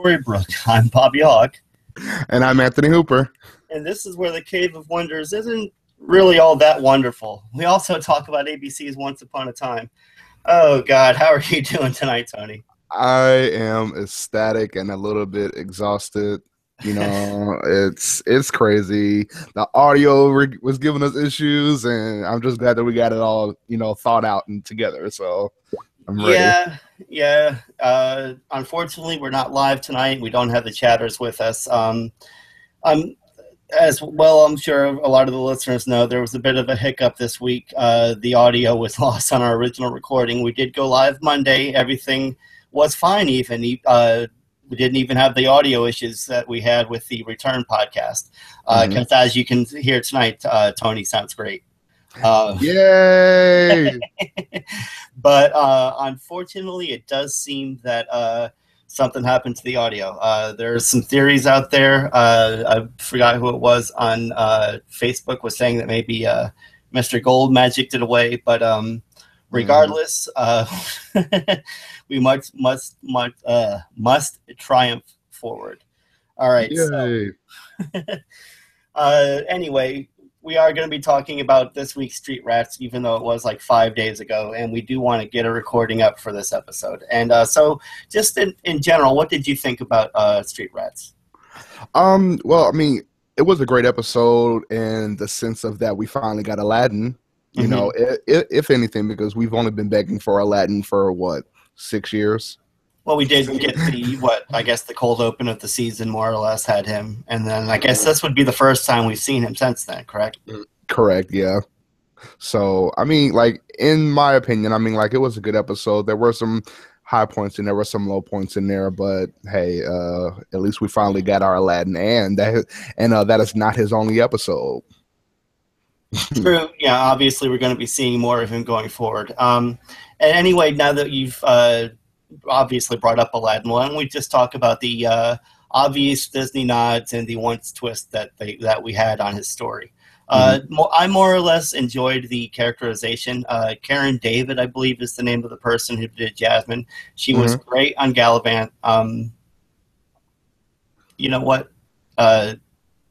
Storybrooke. I'm Bobby Hawk. And I'm Anthony Hooper. And this is where the Cave of Wonders isn't really all that wonderful. We also talk about ABC's Once Upon a Time. Oh, God, how are you doing tonight, Tony? I am ecstatic and a little bit exhausted. You know, it's crazy. The audio was giving us issues, and I'm just glad that we got it all, thought out and together. So I'm ready. Yeah. Unfortunately, we're not live tonight. We don't have the chatters with us. As well, I'm sure a lot of the listeners know there was a bit of a hiccup this week. The audio was lost on our original recording. We did go live Monday. Everything was fine even. We didn't even have the audio issues that we had with the return podcast. Because as you can hear tonight, Tony sounds great. Yay! But unfortunately, it does seem that something happened to the audio. There's some theories out there. I forgot who it was on Facebook was saying that maybe Mr. Gold magicked it away. But regardless, we must triumph forward. All right. Yay. So, anyway, we are going to be talking about this week's Street Rats, even though it was like 5 days ago, and we do want to get a recording up for this episode. And so just in general, what did you think about Street Rats? Well, I mean, it was a great episode in the sense of that we finally got Aladdin, you know, if anything, because we've only been begging for Aladdin for, 6 years? Well, we did get the cold open of the season more or less had him. And then I guess this would be the first time we've seen him since then, correct? Correct, yeah. So, I mean, in my opinion, it was a good episode. There were some high points and there were some low points in there, but hey, at least we finally got our Aladdin, and that is not his only episode. True. Yeah, obviously we're going to be seeing more of him going forward. And anyway, now that you've obviously brought up Aladdin, why don't we just talk about the obvious Disney nods and the once twist that we had on his story. I more or less enjoyed the characterization. Karen David, I believe, is the name of the person who did Jasmine. She was great on Gallivant. You know what?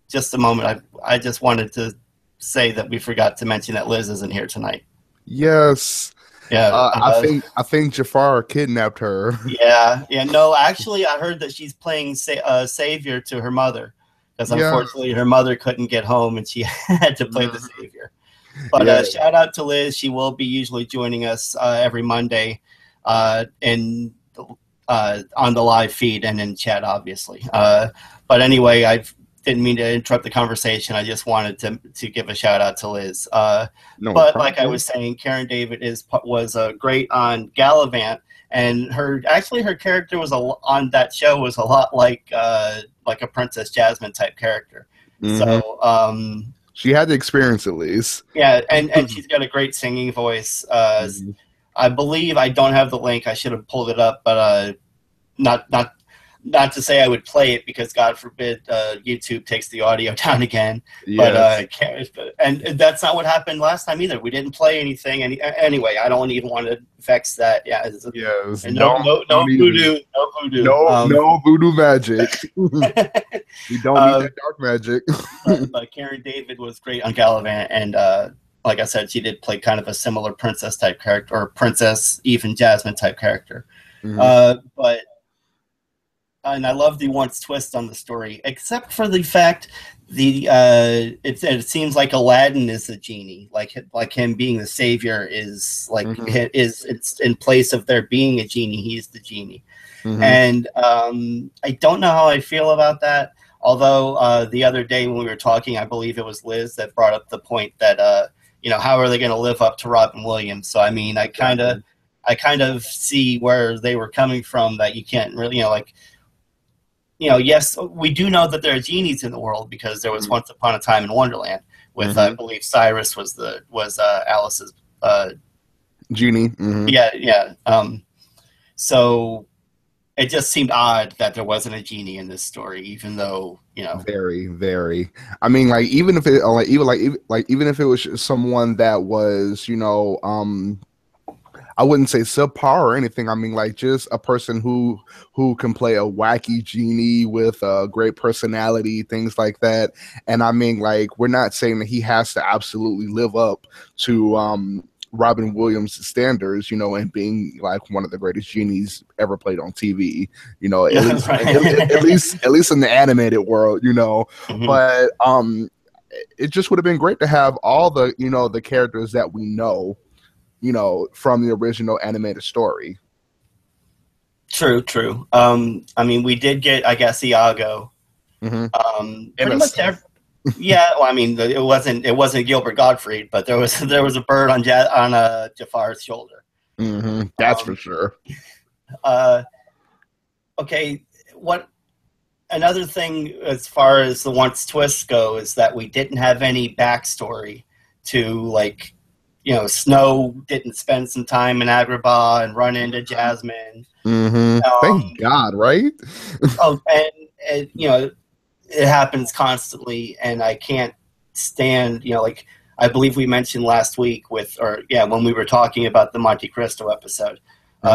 Just a moment. I just wanted to say that we forgot to mention that Liz isn't here tonight. Yes. Yeah, I think Jafar kidnapped her. Yeah. No, actually, I heard that she's playing savior to her mother, because unfortunately her mother couldn't get home and she had to play the savior. But shout out to Liz. She will be usually joining us every Monday, on the live feed and in chat, obviously. But anyway, I didn't mean to interrupt the conversation. I just wanted to give a shout out to Liz. But like I was saying, Karen David was great on Gallivant, and her character was on that show was a lot like a Princess Jasmine type character. So she had the experience at least. Yeah, and she's got a great singing voice. I believe I don't have the link. I should have pulled it up, but not to say I would play it, because God forbid YouTube takes the audio down again. Yes. But and that's not what happened last time either. We didn't play anything. Anyway, I don't even want to vex that. Yeah. No voodoo. No voodoo. No voodoo magic. We don't need that dark magic. But Karen David was great on Gallivant, and like I said, she did play kind of a similar princess type character, or princess, even Jasmine type character. And I love the once twist on the story, except for the fact it seems like Aladdin is the genie, like him being the savior is it's in place of there being a genie. He's the genie, and I don't know how I feel about that. Although the other day when we were talking, I believe it was Liz that brought up the point that how are they going to live up to Robin Williams? So I mean, I kind of see where they were coming from, that you can't really yes, we do know that there are genies in the world, because there was Once Upon a Time in Wonderland with I believe Cyrus was Alice's genie. Yeah. So it just seemed odd that there wasn't a genie in this story, even though very, very. I mean, even if it even if it was someone that was I wouldn't say subpar or anything. I mean, like just a person who can play a wacky genie with a great personality, things like that. And I mean, like we're not saying that he has to absolutely live up to Robin Williams' standards, you know, and being like one of the greatest genies ever played on TV, you know, at least at least in the animated world, you know. Mm-hmm. But it just would have been great to have all the, you know, the characters that we know, you know, from the original animated story. True. I mean, we did get, I guess, Iago. Mm-hmm. Pretty much yeah. Well, I mean, it wasn't Gilbert Gottfried, but there was a bird on Jafar's shoulder. Mm-hmm. That's for sure. Okay. What another thing as far as the once twists go is that we didn't have any backstory to, like, you know, Snow didn't spend some time in Agrabah and run into Jasmine. Mm-hmm. Thank God, right? And you know, it happens constantly, and I can't stand, you know, like I believe we mentioned last week when we were talking about the Monte Cristo episode,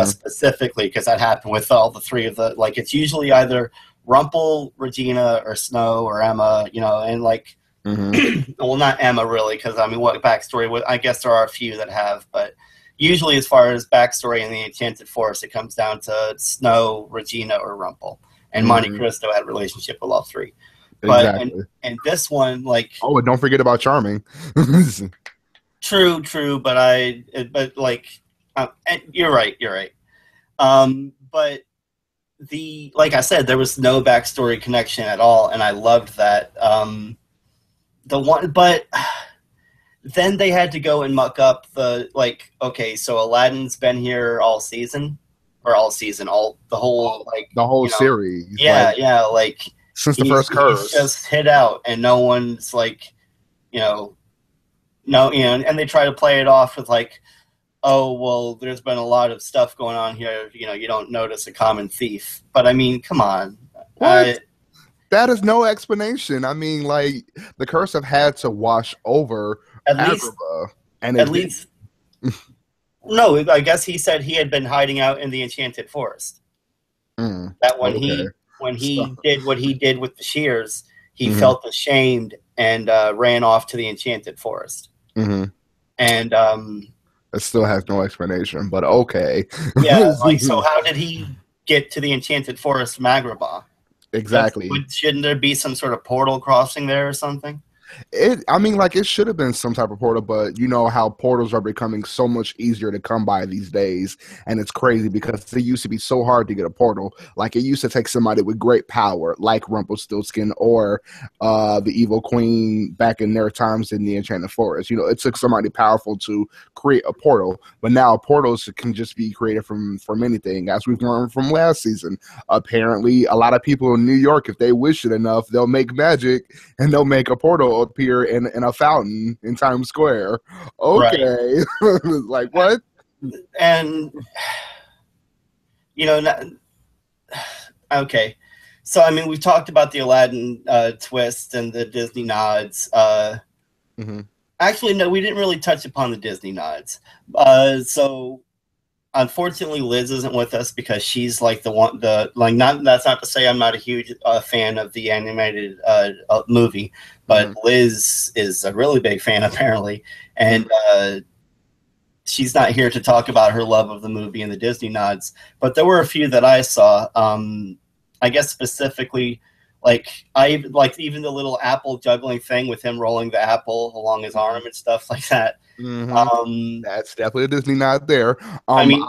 specifically, because that happened with all the three of the, like, it's usually either Rumple, Regina, or Snow, or Emma, you know, and like, well, not Emma really, because I mean, what backstory? I guess there are a few that have, but usually, as far as backstory in the Enchanted Forest, it comes down to Snow, Regina, or Rumple. And Monte Cristo had a relationship with all three. But exactly. and this one, like, and don't forget about Charming. True, but you're right. But like I said, there was no backstory connection at all, and I loved that. But then they had to go and muck up okay, so Aladdin's been here all season, the whole series. Yeah, like since the first curse. He's just hit out, and no one's like, and they try to play it off with like, oh, well, there's been a lot of stuff going on here, you know, you don't notice a common thief. But I mean, come on. What? That is no explanation. I mean, like, the curse have had to wash over Agrabah. No, I guess he said he had been hiding out in the Enchanted Forest. That when he did what he did with the shears, he felt ashamed and ran off to the Enchanted Forest. And it still has no explanation, but okay. Yeah, like, so how did he get to the Enchanted Forest from Agrabah? Exactly. Shouldn't there be some sort of portal crossing there or something? I mean, like, it should have been some type of portal, but you know how portals are becoming so much easier to come by these days, and it's crazy because it used to be so hard to get a portal. Like, it used to take somebody with great power, like Rumpelstiltskin or the Evil Queen back in their times in the Enchanted Forest. You know, it took somebody powerful to create a portal, but now portals can just be created from anything, as we've learned from last season. Apparently, a lot of people in New York, if they wish it enough, they'll make magic and they'll make a portal appear in a fountain in Times Square. Okay. Right. Like, what? And okay. So I mean, we've talked about the Aladdin twist and the Disney nods. Actually, no, we didn't really touch upon the Disney nods. So unfortunately, Liz isn't with us because she's like that's not to say I'm not a huge fan of the animated movie, but Liz is a really big fan apparently, and she's not here to talk about her love of the movie and the Disney nods. But there were a few that I saw. I guess specifically, even the little apple juggling thing with him rolling the apple along his arm and stuff like that. That's definitely a Disney nod there. I mean,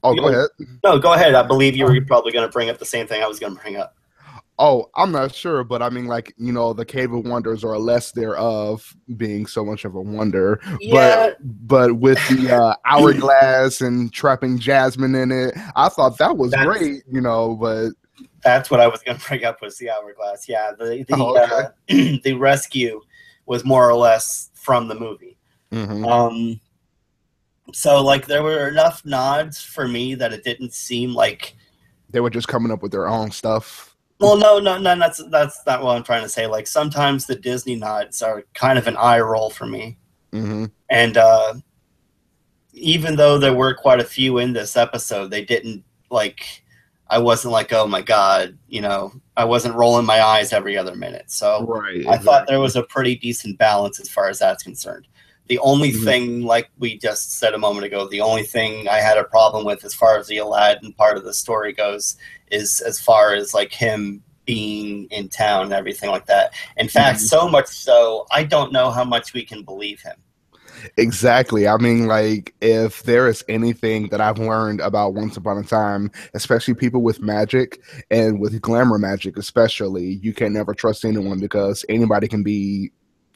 go ahead. No, go ahead. I believe you were probably going to bring up the same thing I was going to bring up. Oh, I'm not sure, but I mean, like, you know, the Cave of Wonders, or less thereof, being so much of a wonder. Yeah. But with the hourglass and trapping Jasmine in it, I thought that was great, you know, but... That's what I was going to bring up, was the hourglass. Yeah, the rescue was more or less from the movie. So, like, there were enough nods for me that it didn't seem like they were just coming up with their own stuff. Well, no, that's not what I'm trying to say. Like, sometimes the Disney nods are kind of an eye roll for me. And even though there were quite a few in this episode, they didn't like. I wasn't like, oh my god, you know, I wasn't rolling my eyes every other minute. So right, I thought there was a pretty decent balance as far as that's concerned. The only thing, like we just said a moment ago, the only thing I had a problem with as far as the Aladdin part of the story goes is as far as like him being in town and everything like that. In fact, so much so, I don't know how much we can believe him. Exactly. I mean, like, if there is anything that I've learned about Once Upon a Time, especially people with magic and with glamour magic, especially, you can never trust anyone because anybody can be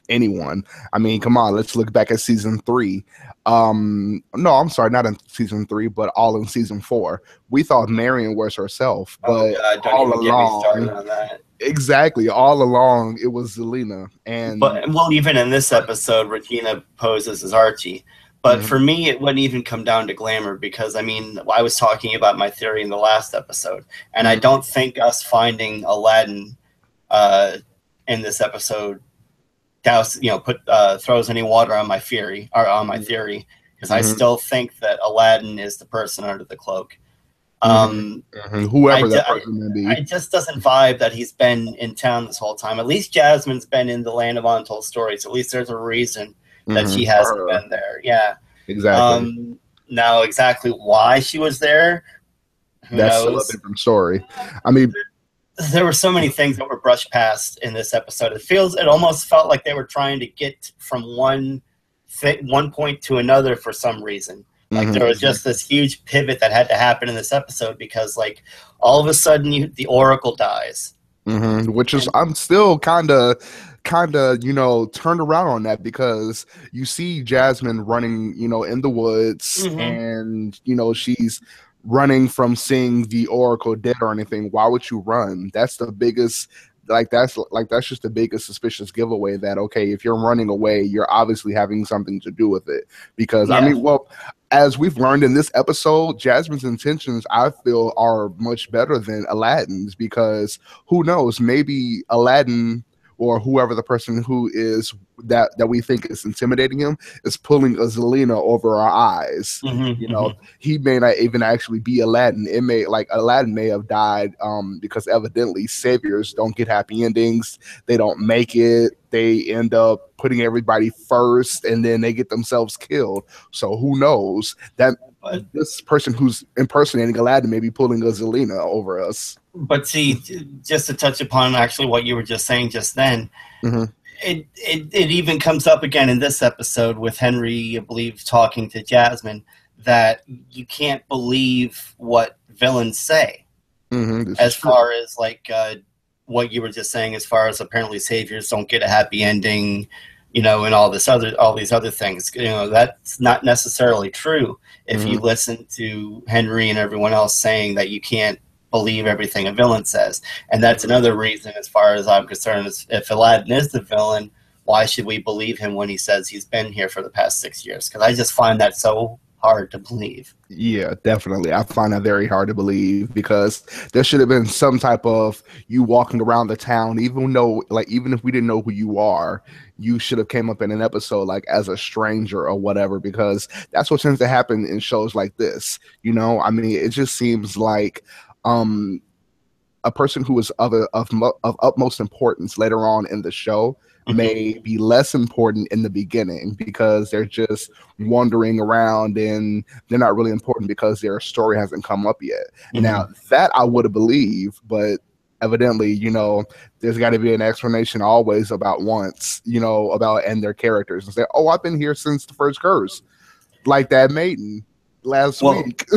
anyone. I mean, come on, let's look back at season 3. No, I'm sorry, not in season 3, but all in season 4. We thought Marion was herself, but don't all even get me started on that. Exactly, all along it was Zelina. And well, even in this episode, Regina poses as Archie. But for me, it wouldn't even come down to glamour because, I mean, I was talking about my theory in the last episode, and I don't think us finding Aladdin in this episode throws any water on my theory, because I still think that Aladdin is the person under the cloak. Whoever that person may be. It just doesn't vibe that he's been in town this whole time. At least Jasmine's been in the land of untold stories. At least there's a reason that she hasn't been there. Yeah, exactly. Now, exactly why she was there, that's still a different story. I mean, there were so many things that were brushed past in this episode. It almost felt like they were trying to get from one point to another for some reason. Like there was just this huge pivot that had to happen in this episode because, like, all of a sudden the Oracle dies, which is I'm still kind of turned around on that because you see Jasmine running in the woods and she's running from seeing the Oracle dead or anything. Why would you run? That's the biggest. That's just the biggest suspicious giveaway that, okay, if you're running away, you're obviously having something to do with it. Because I mean, well, as we've learned in this episode, Jasmine's intentions, I feel, are much better than Aladdin's, because who knows, maybe Aladdin or whoever the person who is that we think is intimidating him is pulling a Zelina over our eyes. He may not even actually be Aladdin. It may, like, Aladdin may have died because evidently saviors don't get happy endings. They don't make it. They end up putting everybody first and then they get themselves killed. So who knows that this person who's impersonating Aladdin may be pulling a Zelina over us. But see, just to touch upon actually what you were just saying just then, it even comes up again in this episode with Henry, I believe, talking to Jasmine, that you can't believe what villains say. As far as like what you were just saying, as far as apparently saviors don't get a happy ending, and all these other things. That's not necessarily true if you listen to Henry and everyone else saying that you can't believe everything a villain says. And that's another reason, as far as I'm concerned, is if Aladdin is the villain, why should we believe him when he says he's been here for the past 6 years? Because I just find that so hard to believe. Yeah, definitely. I find that very hard to believe, because there should have been some type of you walking around the town, even if we didn't know who you are, you should have came up in an episode like as a stranger or whatever, because that's what tends to happen in shows like this. I mean, it just seems like a person who is of utmost importance later on in the show may be less important in the beginning because they're just wandering around and they're not really important because their story hasn't come up yet. Now, that I would have believed, but evidently, there's got to be an explanation always about and their characters, and say, oh, I've been here since the first curse, like that maiden last week.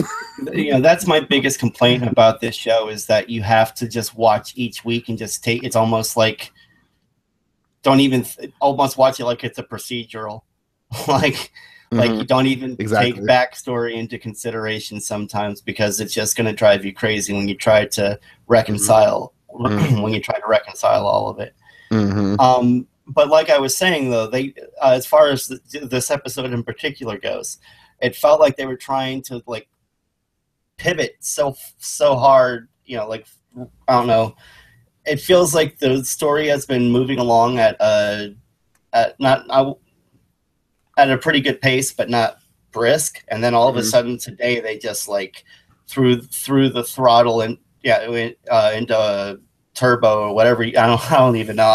That's my biggest complaint about this show, is that you have to just watch each week and just take, it's almost like, don't even almost watch it like it's a procedural. like you don't even take backstory into consideration sometimes, because it's just going to drive you crazy when you try to reconcile when you try to reconcile all of it. But like I was saying, though, they as far as this episode in particular goes, it felt like they were trying to like pivot so hard, like, I don't know. It feels like the story has been moving along at a pretty good pace, but not brisk, and then all of a sudden today they just like threw the throttle and into turbo or whatever. I don't even know.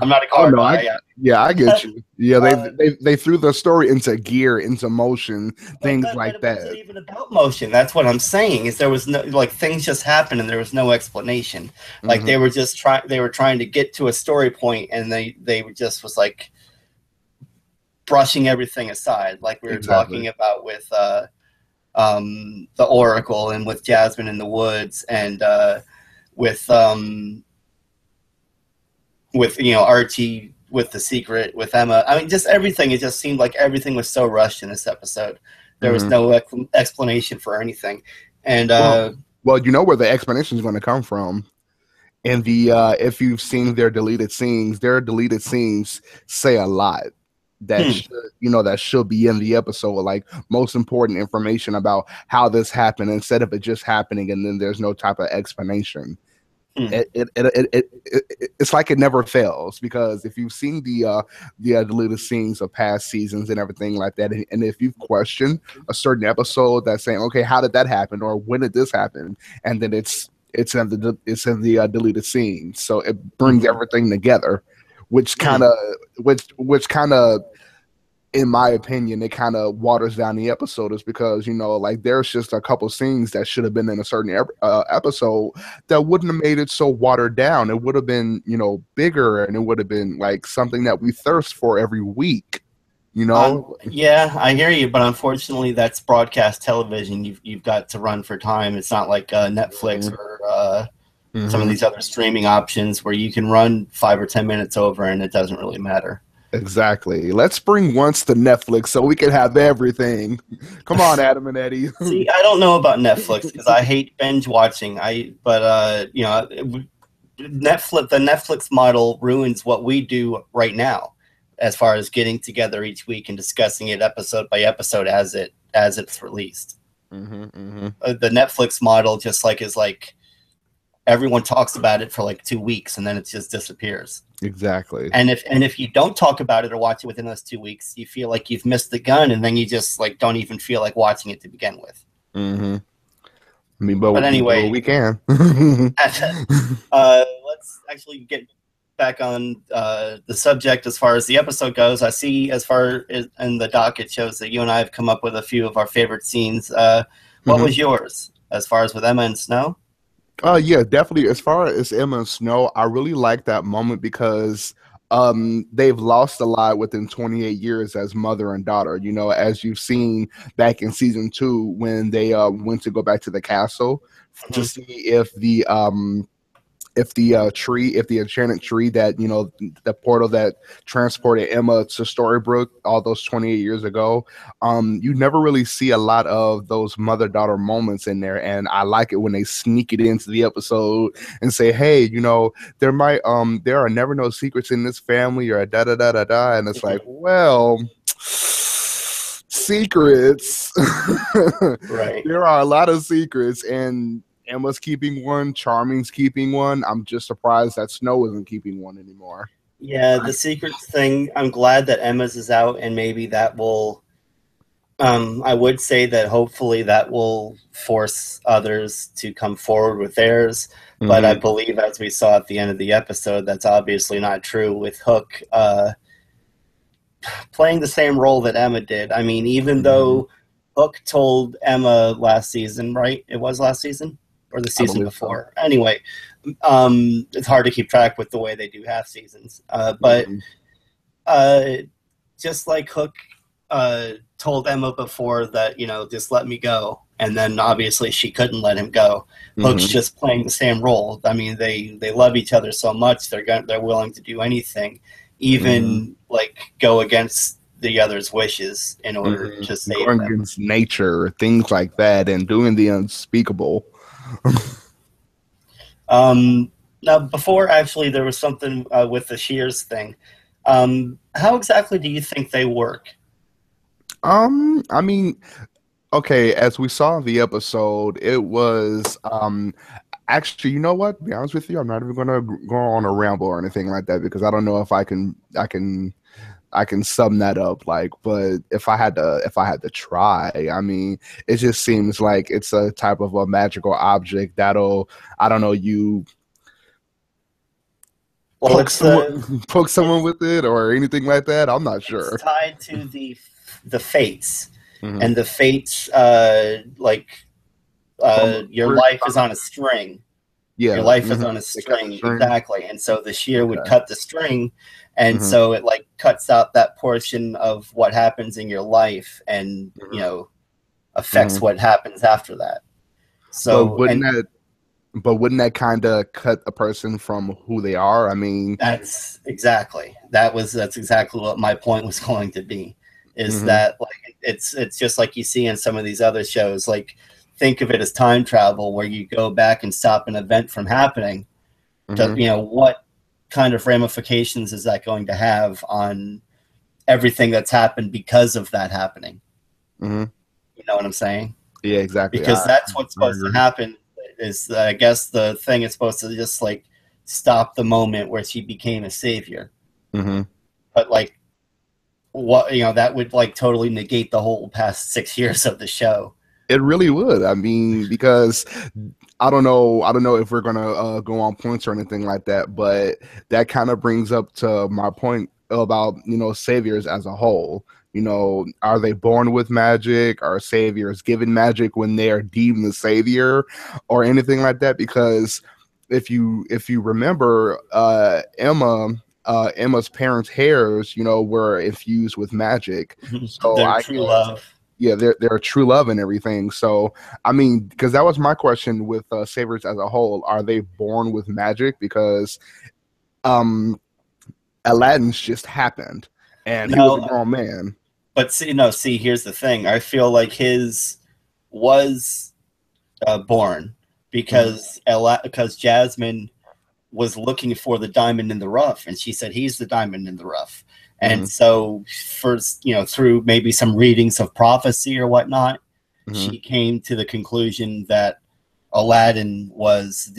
I'm not a car guy. I get you. Yeah, they threw the story into gear, into motion, things like it that. wasn't even about motion. That's what I'm saying. Is there was no, like, things just happened and there was no explanation. Like they were just trying to get to a story point, and they just was like brushing everything aside, like we were talking about with the Oracle, and with Jasmine in the woods, and with Archie with the secret, with Emma. I mean, just everything. It just seemed like everything was so rushed in this episode. There was no explanation for anything. And well, you know where the explanation is going to come from. In the if you've seen their deleted scenes say a lot that should be in the episode, like most important information about how this happened, instead of it just happening and then there's no type of explanation. It's like it never fails, because if you've seen the deleted scenes of past seasons and everything like that, and if you've questioned a certain episode that's saying, okay, how did that happen, or when did this happen, and then it's in the deleted scenes, so it brings everything together, which kind of in my opinion, it kind of waters down the episode, is because, like, there's just a couple scenes that should have been in a certain episode that wouldn't have made it so watered down. It would have been, bigger, and it would have been like something that we thirst for every week, Yeah, I hear you, but unfortunately that's broadcast television. You've got to run for time. It's not like Netflix or some of these other streaming options where you can run 5 or 10 minutes over and it doesn't really matter. Exactly. Let's bring once to Netflix so we can have everything. Come on, Adam and Eddie. See, I don't know about Netflix because I hate binge watching. The Netflix model ruins what we do right now, as far as getting together each week and discussing it episode by episode as it's released. The Netflix model just is like everyone talks about it for like 2 weeks and then it just disappears. Exactly. And if you don't talk about it or watch it within those 2 weeks, you feel like you've missed the gun, and then you just don't even feel like watching it to begin with. I mean, but anyway, we can. Let's actually get back on the subject as far as the episode goes. I see, as far as in the docket shows, that you and I have come up with a few of our favorite scenes. What was yours, as far as with Emma and Snow? Yeah, definitely. As far as Emma and Snow, I really like that moment because they've lost a lot within 28 years as mother and daughter. As you've seen back in season 2 when they went to go back to the castle to see if the enchanted tree that, the portal that transported Emma to Storybrooke all those 28 years ago, you never really see a lot of those mother-daughter moments in there. And I like it when they sneak it into the episode and say, hey, there are never no secrets in this family, or da-da-da-da-da. And it's like, well, secrets. Right. There are a lot of secrets, and Emma's keeping one, Charming's keeping one. I'm just surprised that Snow isn't keeping one anymore. Yeah, the secrets thing, I'm glad that Emma's is out, and maybe that will, I would say that hopefully that will force others to come forward with theirs. But I believe, as we saw at the end of the episode, that's obviously not true, with Hook playing the same role that Emma did. I mean, even though Hook told Emma last season, right? It was last season? Or the season before. So. Anyway, it's hard to keep track with the way they do half seasons. But just like Hook told Emma before that, just let me go. And then obviously she couldn't let him go. Hook's just playing the same role. I mean, they love each other so much, they're willing to do anything, even go against the other's wishes in order to save them. Going against nature, things like that, and doing the unspeakable. Now, before, actually, there was something with the shears thing. How exactly do you think they work? I mean, okay, as we saw in the episode, it was actually, you know what? To be honest with you, I'm not even going to go on a ramble or anything like that, because I don't know if I can sum that up. Like, but if I had to try, I mean, it just seems like it's a type of a magical object that'll, I don't know, you Well, poke someone with it or anything like that. I'm not sure. It's tied to the fates, Mm-hmm. and the fates, your life is on a string. Yeah, your life is on a string, exactly. And so the shear would cut the string, and so it like cuts out that portion of what happens in your life, and affects what happens after that. So, but wouldn't that kind of cut a person from who they are? I mean, that's exactly what my point was going to be. Is that like it's just like you see in some of these other shows, like. Think of it as time travel, where you go back and stop an event from happening. What kind of ramifications is that going to have on everything that's happened because of that happening? You know what I'm saying? Yeah, exactly. Because that's what's supposed to happen. Is I guess the thing is supposed to just like stop the moment where she became a savior. But like, what that would like totally negate the whole past 6 years of the show. It really would. I mean, because I don't know if we're gonna go on points or anything like that, but that kind of brings up to my point about saviors as a whole. Are they born with magic? Are saviors given magic when they are deemed the savior, or anything like that? Because if you remember, Emma's parents' hairs, were infused with magic. So Their true love. Yeah, they're true love and everything. So, I mean, because that was my question with saviors as a whole. Are they born with magic? Because Aladdin's just happened, and he was a grown man. But see, here's the thing. I feel like his was born because Jasmine was looking for the diamond in the rough, and she said he's the diamond in the rough. And so first, through maybe some readings of prophecy or whatnot, she came to the conclusion that Aladdin was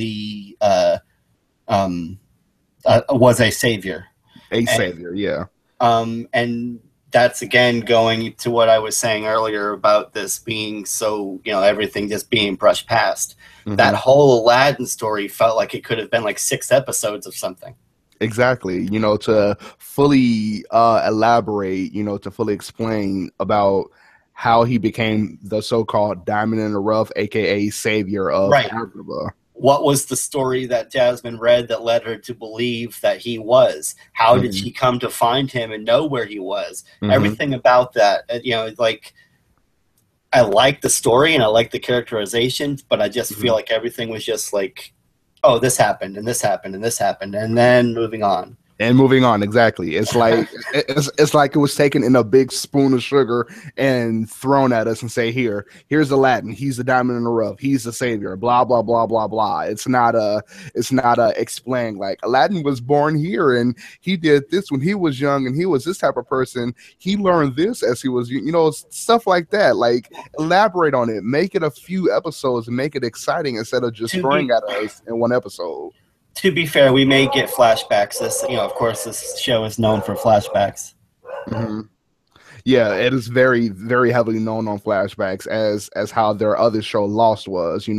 was a savior. Savior, yeah. And that's again going to what I was saying earlier about this being so, everything just being brushed past. That whole Aladdin story felt like it could have been like 6 episodes of something. Exactly, to fully elaborate, to fully explain about how he became the so-called diamond in the rough, aka savior of Agrabah. What was the story that Jasmine read that led her to believe that he was? How did she come to find him and know where he was? Everything about that, like, I like the story and I like the characterization, but I just feel like everything was just like, oh, this happened and this happened and this happened, and then moving on. Exactly. It's like it's like it was taken in a big spoon of sugar and thrown at us and say, here's Aladdin. He's the diamond in the rough. He's the savior. Blah blah blah blah blah. It's not explained like Aladdin was born here and he did this when he was young and he was this type of person. He learned this as he was, stuff like that. Like, elaborate on it. Make it a few episodes and make it exciting instead of just throwing at us in one episode. To be fair, we may get flashbacks. This, of course, this show is known for flashbacks. Yeah, it is very, very heavily known on flashbacks, as how their other show Lost was.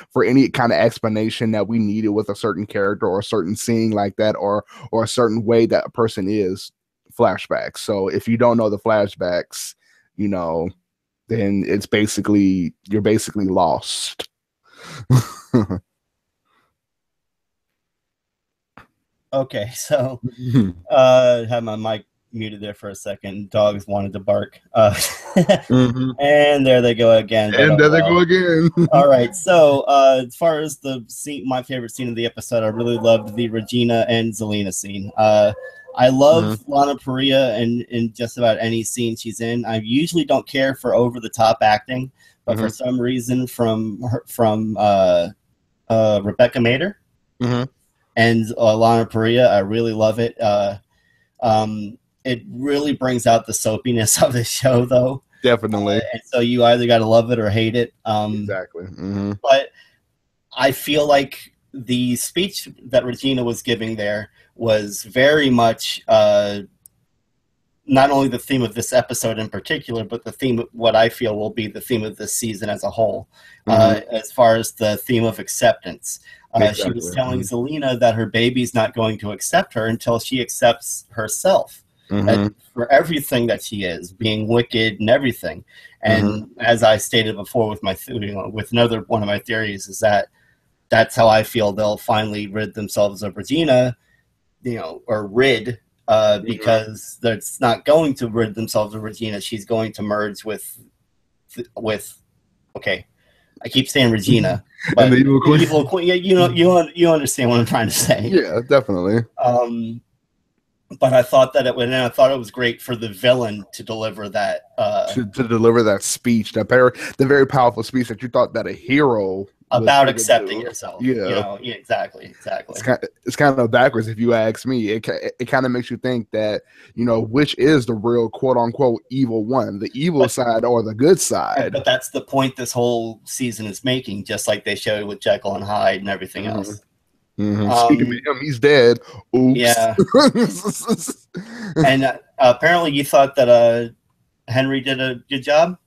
For any kind of explanation that we needed with a certain character or a certain scene like that, or a certain way that a person is, flashbacks. So if you don't know the flashbacks, then you're basically lost. Okay, so had my mic muted there for a second. Dogs wanted to bark. And there they go again. All right, so as far as the scene, my favorite scene of the episode, I really loved the Regina and Zelina scene. I love Lana Parrilla in just about any scene she's in. I usually don't care for over-the-top acting, but for some reason from Rebecca Mader and Lana Parrilla, I really love it. It really brings out the soapiness of the show, though. Definitely. And so you either got to love it or hate it. Exactly. But I feel like the speech that Regina was giving there was very much not only the theme of this episode in particular, but the theme of what I feel will be the theme of this season as a whole, as far as the theme of acceptance. Exactly. She was telling Zelena that her baby's not going to accept her until she accepts herself for everything that she is, being wicked and everything. And as I stated before with my with another one of my theories is that that's how I feel they'll finally rid themselves of Regina, or rid. Because it's not going to rid themselves of Regina. She's going to merge with. Okay, I keep saying Regina, but the evil queen. Yeah, you understand what I'm trying to say. Yeah, definitely. But I thought that I thought it was great for the villain to deliver that. To deliver that speech, the very powerful speech that you thought that a hero. About accepting yourself. Yeah. Exactly. It's kind of backwards if you ask me. It kind of makes you think that, which is the real quote unquote evil one, the evil side or the good side. But that's the point this whole season is making, just like they showed with Jekyll and Hyde and everything else. Speaking of him, he's dead. Oops. Yeah. And apparently you thought that Henry did a good job?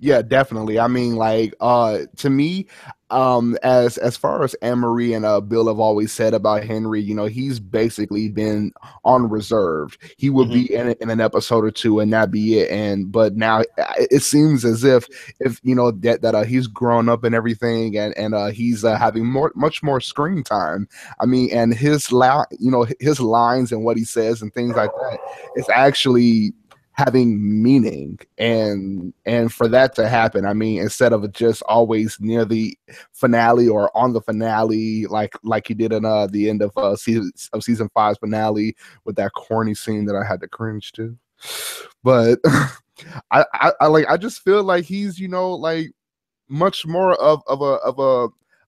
Yeah, definitely. I mean, to me, as far as Anne-Marie and Bill have always said about Henry, he's basically been on reserve. He would be in an episode or two and that be it. But now it seems as if that he's grown up and everything, and he's having much more screen time. I mean, and his lines and what he says and things like that, it's actually having meaning, and for that to happen, I mean, instead of just always near the finale or on the finale, like he did in the end of season 5's finale with that corny scene that I had to cringe to. But I just feel like he's much more of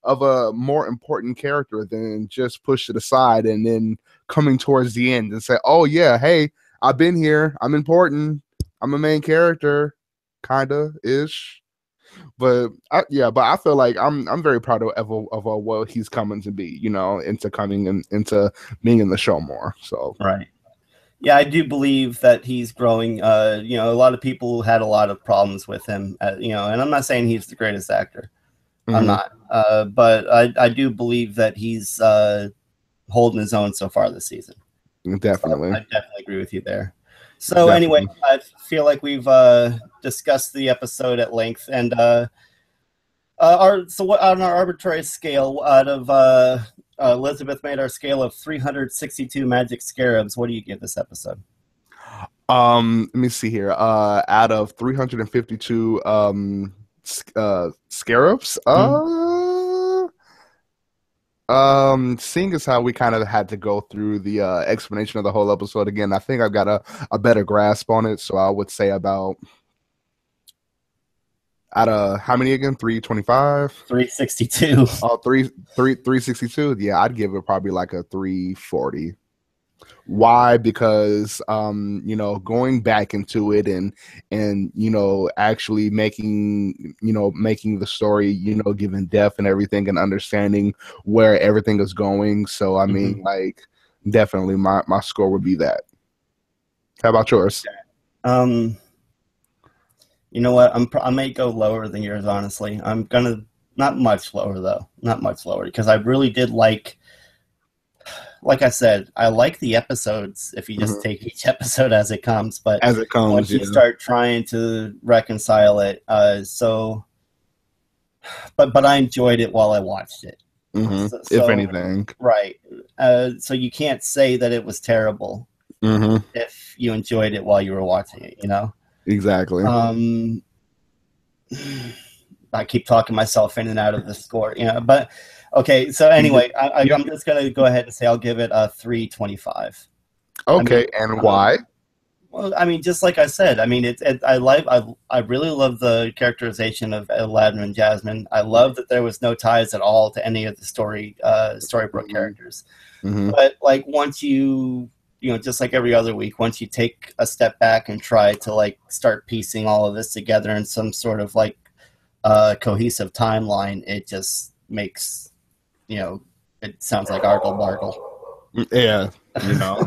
a more important character than just push it aside and then coming towards the end and say, oh yeah, hey, I've been here. I'm important. I'm a main character, kinda ish. But I feel like I'm very proud of what he's coming to be. Into coming into being in the show more. So right. Yeah, I do believe that he's growing. A lot of people had a lot of problems with him. And I'm not saying he's the greatest actor. I'm not. But I do believe that he's holding his own so far this season. Definitely. So I definitely agree with you there. So anyway, I feel like we've discussed the episode at length, and on our arbitrary scale, out of Elizabeth made our scale of 362 magic scarabs. What do you give this episode? Let me see here. Out of 352 scarabs, seeing as how we kind of had to go through the explanation of the whole episode again, I think I've got a better grasp on it. So I would say about out of how many again? 325? 362. Oh, 362. Yeah, I'd give it probably like a 340. Why? Because going back into it and actually making the story given depth and everything and understanding where everything is going. So I mean, definitely my score would be that. How about yours? You know what? I may go lower than yours, honestly. I'm gonna not much lower though, because I really did like I said, I like the episodes if you just take each episode as it comes. But as it comes, once you start trying to reconcile it, but I enjoyed it while I watched it. If anything, right. So you can't say that it was terrible if you enjoyed it while you were watching it. Exactly. I keep talking myself in and out of the score, but. Okay, so anyway, I'm just going to go ahead and say I'll give it a 325. Okay, and why? Well, I mean, just like I said, I mean, I really love the characterization of Aladdin and Jasmine. I love that there was no ties at all to any of the Storybrooke characters. But once you just like every other week, once you take a step back and try to start piecing all of this together in some sort of cohesive timeline, it just makes it sounds like argle bargle. Yeah, You know,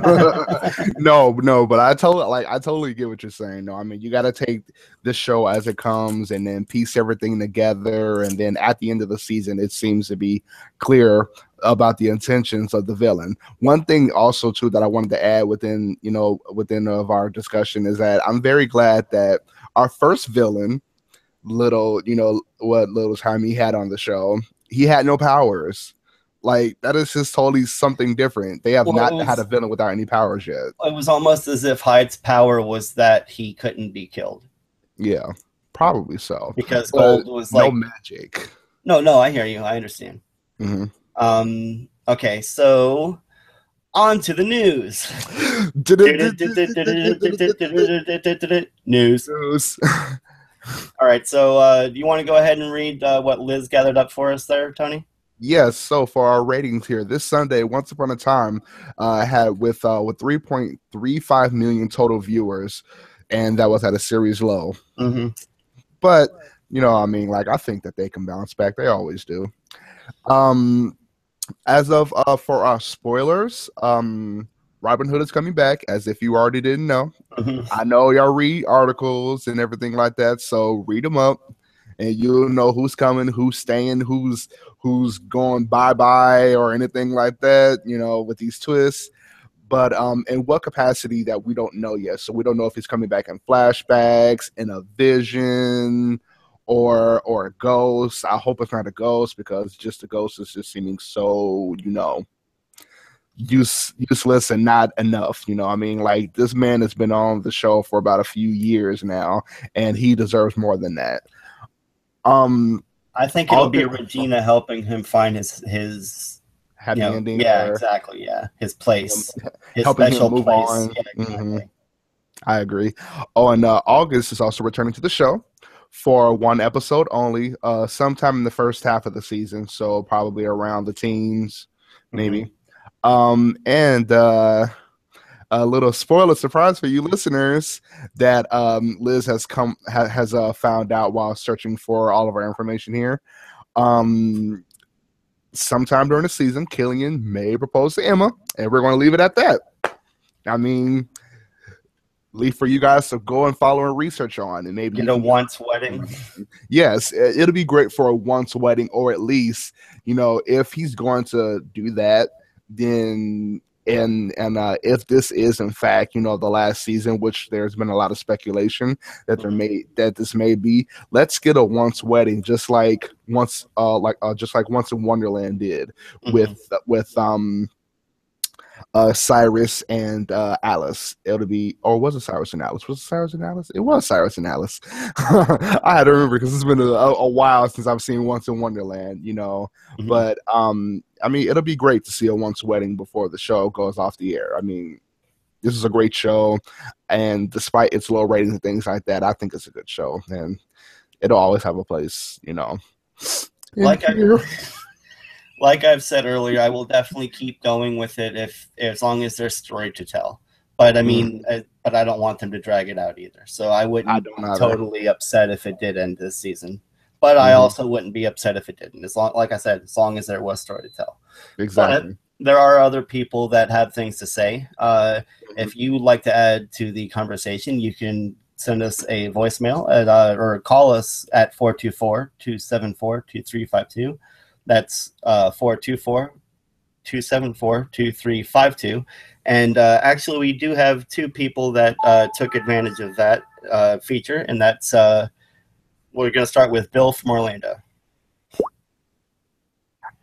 no, but I totally get what you're saying. No, I mean, you got to take the show as it comes and then piece everything together. And then at the end of the season, it seems to be clear about the intentions of the villain. One thing also too that I wanted to add within of our discussion is that I'm very glad that our first villain, what little time he had on the show, he had no powers. Like, that is just totally something different. They have not had a villain without any powers yet. It was almost as if Hyde's power was that he couldn't be killed. Yeah, probably so. Because Gold was no magic. No, I hear you. I understand. Mm-hmm. Okay, so on to the news. News. All right, so do you want to go ahead and read what Liz gathered up for us there, Tony? Yes, so for our ratings here, this Sunday, Once Upon a Time had with 3.35 million total viewers, and that was at a series low. Mm-hmm. But, I mean, like, I think that they can bounce back. They always do. As of for our spoilers, Robin Hood is coming back, as if you already didn't know. Mm-hmm. I know y'all read articles and everything like that, so read them up. And you'll know who's coming, who's staying, who's going bye-bye or anything like that, with these twists. But in what capacity that we don't know yet. So we don't know if he's coming back in flashbacks, in a vision, or a ghost. I hope it's not a ghost, because just a ghost is just seeming so, useless and not enough. I mean, like, this man has been on the show for about a few years now, and he deserves more than that. I think it'll be Regina helping him find his happy ending. Yeah, exactly. Yeah, his place, his helping special him move place. On. Yeah, exactly. Mm-hmm. I agree. Oh, and August is also returning to the show for one episode only, sometime in the first half of the season, so probably around the teens, maybe. Mm-hmm. And a little spoiler surprise for you listeners that Liz has found out while searching for all of our information here. Sometime during the season, Killian may propose to Emma, and we're going to leave it at that. I mean, leave for you guys to go and follow and research on, and maybe get a once wedding. Yes, it'll be great for a once wedding, or at least, if he's going to do that, then. And if this is in fact, the last season, which there's been a lot of speculation that this may be, let's get a once wedding, just like Once in Wonderland did, with Cyrus and Alice. It'll be, or was it Cyrus and Alice? Was it Cyrus and Alice? It was Cyrus and Alice. I had to remember, because it's been a while since I've seen Once in Wonderland, But I mean, it'll be great to see a once wedding before the show goes off the air. I mean, this is a great show, and despite its low ratings and things like that, I think it's a good show, and it'll always have a place, Like I've said earlier, I will definitely keep going with it as long as there's story to tell. But I mean, but I don't want them to drag it out either. So I wouldn't be totally upset if it did end this season. But I also wouldn't be upset if it didn't. Like I said, as long as there was story to tell. Exactly. But there are other people that have things to say. If you would like to add to the conversation, you can send us a voicemail or call us at 424-274-2352. That's 424-274-2352. And actually, we do have two people that took advantage of that feature, and that's we're going to start with Bill from Orlando.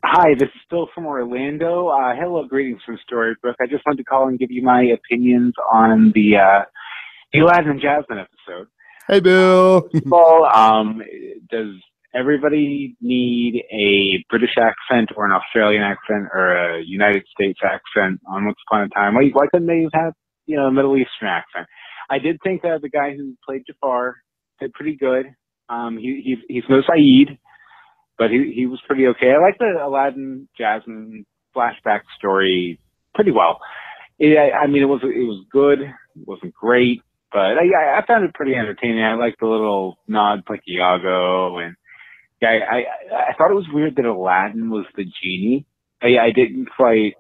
Hi, this is Bill from Orlando. Hello, greetings from Storybrooke. I just wanted to call and give you my opinions on the Aladdin and Jasmine episode. Hey, Bill. Well, does everybody need a British accent or an Australian accent or a United States accent on Once Upon a Time? Why couldn't they have, a Middle Eastern accent? I did think that the guy who played Jafar did pretty good. He's no Saeed, but he was pretty okay. I like the Aladdin Jasmine flashback story pretty well. I mean, it was good. It wasn't great, but I found it pretty entertaining. I liked the little nods like Iago, and I thought it was weird that Aladdin was the genie. I didn't quite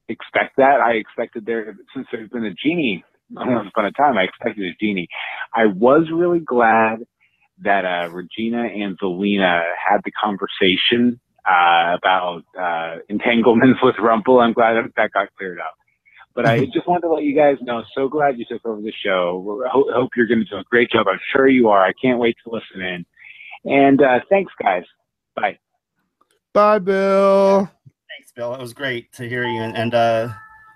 expect that. I expected since there's been a genie once upon a time, I expected a genie. I was really glad that Regina and Zelina had the conversation about entanglements with Rumple. I'm glad that got cleared up. But I just wanted to let you guys know, so glad you took over the show. Hope you're going to do a great job. I'm sure you are. I can't wait to listen in. And thanks, guys. Bye. Bye, Bill. Thanks, Bill. It was great to hear you. And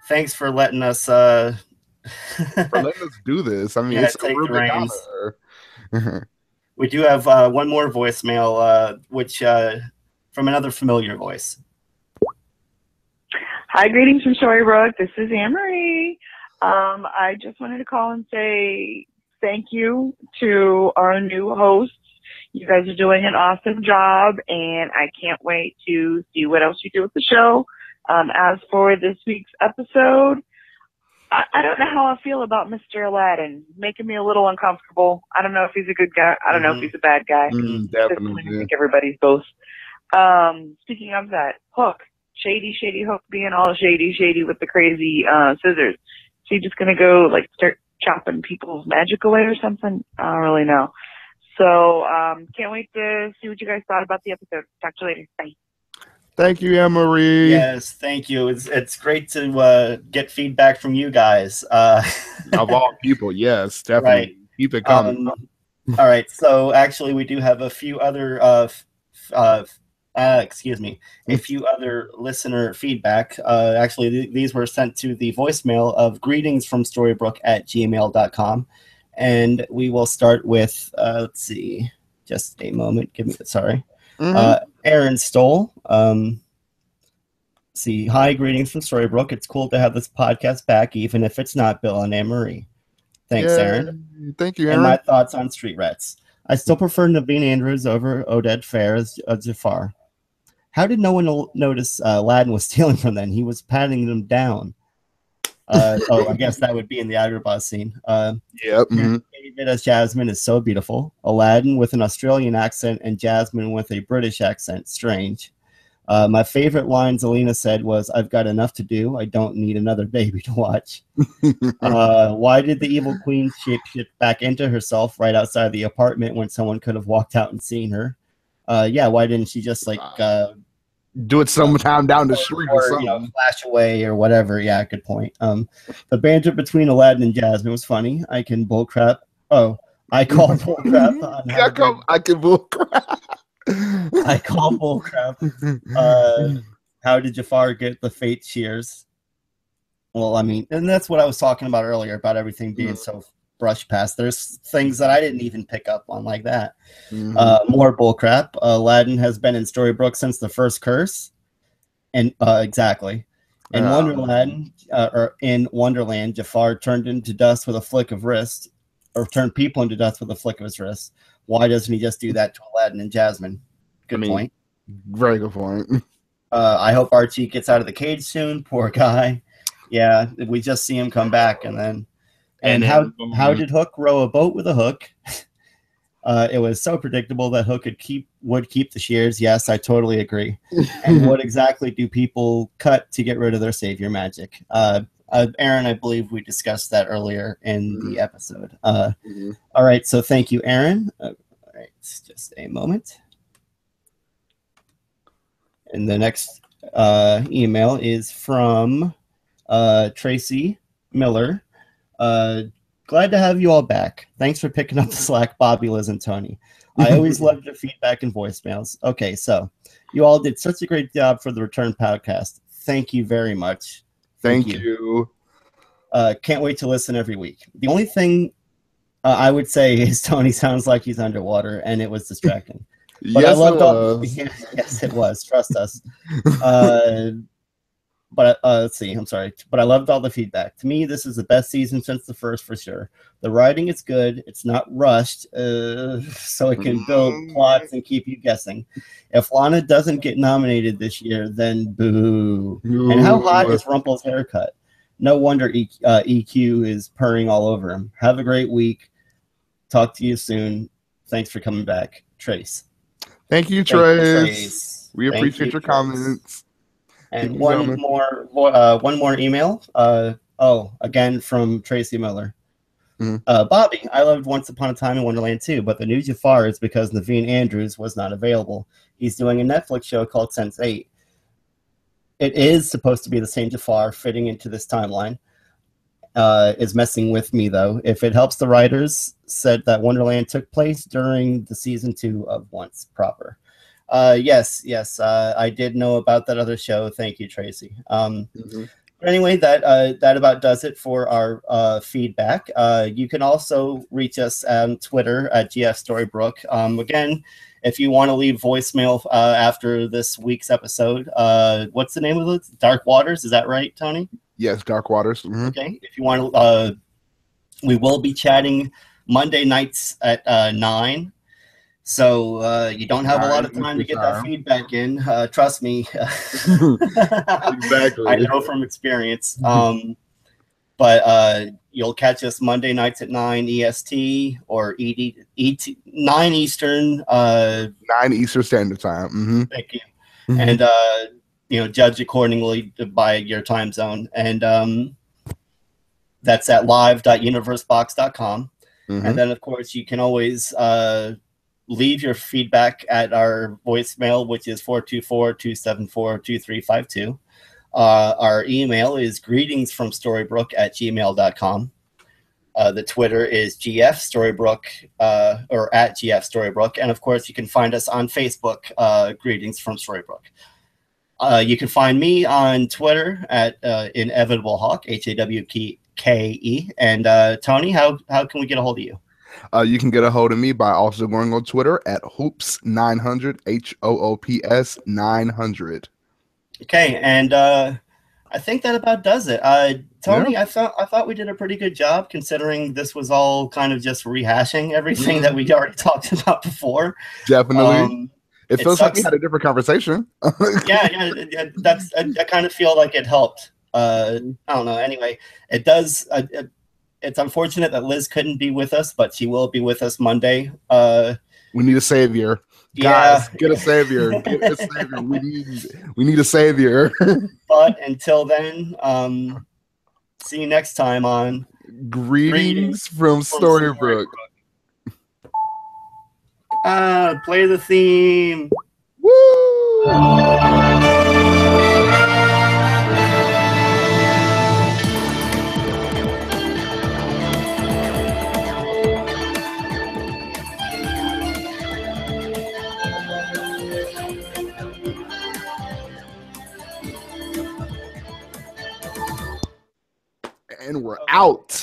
thanks for letting us for letting us do this. I mean, yeah, it's a real big honor. We do have one more voicemail, which from another familiar voice. Hi, greetings from Storybrooke. This is Anne-Marie. I just wanted to call and say thank you to our new hosts. You guys are doing an awesome job, and I can't wait to see what else you do with the show. As for this week's episode, I don't know how I feel about Mr. Aladdin. Making me a little uncomfortable. I don't know if he's a good guy. I don't know if he's a bad guy. Definitely. I think everybody's both. Speaking of that, Hook. Shady Hook being all shady with the crazy scissors. Is he just gonna go like start chopping people's magic away or something? I don't really know. So can't wait to see what you guys thought about the episode. Talk to you later. Bye. Thank you, Anne-Marie. Yes, thank you. It's great to get feedback from you guys. Of all people, yes, definitely. Right. Keep it coming. All right. So actually, we do have a few other a few other listener feedback. Actually, these were sent to the voicemail of greetingsfromstorybrooke@gmail.com. And we will start with, let's see, just a moment. Sorry. Aaron Stoll. See, hi, greetings from Storybrooke. It's cool to have this podcast back, even if it's not Bill and Anne-Marie. Thanks, Aaron. Thank you, Aaron. And my thoughts on Street Rats. I still prefer Naveen Andrews over Oded Fair as Jafar. How did no one notice Aladdin was stealing from them? He was patting them down. I guess that would be in the Agrabah scene. Yep. David as Jasmine is so beautiful. Aladdin with an Australian accent and Jasmine with a British accent. Strange. My favorite line Zelina said was, "I've got enough to do. I don't need another baby to watch." Why did the evil queen shapeshift back into herself right outside the apartment when someone could have walked out and seen her? Why didn't she just do it sometime down the street or something? Flash away or whatever. Yeah, good point. The banter between Aladdin and Jasmine was funny. I can bullcrap. Oh, I call bullcrap. I can bullcrap. I call bullcrap. How did Jafar get the fate shears? Well, I mean, and that's what I was talking about earlier about everything being so brushed past. There's things that I didn't even pick up on like that. More bullcrap. Aladdin has been in Storybrooke since the first curse, and exactly. In Wonderland, Jafar turned into dust with a flick of wrist, or turned people into dust with a flick of his wrist. Why doesn't he just do that to Aladdin and Jasmine? Good point. Very good point. I hope Archie gets out of the cage soon. Poor guy. Yeah, we just see him come back, and then. And how did Hook row a boat with a hook? It was so predictable that Hook would keep the shears. Yes, I totally agree. And what exactly do people cut to get rid of their savior magic? Aaron, I believe we discussed that earlier in the episode. All right, so thank you, Aaron. All right, just a moment. And the next email is from Tracy Miller. Glad to have you all back. Thanks for picking up the slack, Bobby, Liz, and Tony. I always loved your feedback and voicemails. Okay, so you all did such a great job for the Return podcast. Thank you very much. Thank you. Can't wait to listen every week. The only thing I would say is Tony sounds like he's underwater, and it was distracting. But yes, I loved yes, it was. Trust us. But let's see. I'm sorry, but I loved all the feedback. To me, this is the best season since the first, for sure. The writing is good. It's not rushed, so it can build plots and keep you guessing. If Lana doesn't get nominated this year, then boo. And how hot is Rumple's haircut? No wonder EQ is purring all over him. Have a great week. Talk to you soon. Thanks for coming back, Trace. Thank you, Trace. We appreciate your comments. And Keep 'em one more email. Again from Tracy Miller. Mhm. Bobby, I loved Once Upon a Time in Wonderland too, but the new Jafar is because Naveen Andrews was not available. He's doing a Netflix show called Sense8. It is supposed to be the same Jafar fitting into this timeline. Is messing with me though. If it helps, the writers said that Wonderland took place during the season 2 of Once proper. Yes, I did know about that other show. Thank you, Tracy. Anyway, that about does it for our feedback. You can also reach us on Twitter at GF Storybrooke. Again, if you want to leave voicemail after this week's episode, what's the name of it? Dark Waters, is that right, Tony? Yes, Dark Waters. Okay, if you want to, we will be chatting Monday nights at 9. So you don't have a lot of time to get that feedback in. Trust me. Exactly. I know from experience. But you'll catch us Monday nights at 9 EST or 9 Eastern. 9 Eastern Standard Time. Thank you. And judge accordingly by your time zone. And that's at live.universebox.com. And then, of course, you can always leave your feedback at our voicemail, which is 424-274-2352. Our email is greetingsfromstorybrooke@gmail.com. The Twitter is GFStorybrooke or at GFStorybrooke. And, of course, you can find us on Facebook, Greetings from Storybrooke. You can find me on Twitter at Inevitable Hawk, HAWKE. And, Tony, how can we get a hold of you? You can get a hold of me by also going on Twitter at Hoops900, HOOPS 900. Okay, and I think that about does it. Tony, I thought we did a pretty good job considering this was all kind of just rehashing everything that we already talked about before. Definitely. It feels like we had a different conversation. yeah, I kind of feel like it helped. I don't know. Anyway, it does. It's unfortunate that Liz couldn't be with us, but she will be with us Monday. We need a savior. Guys, get a savior. Get a savior. We need a savior. But until then, see you next time on Greetings from Storybrooke. Play the theme. Woo! And we're out.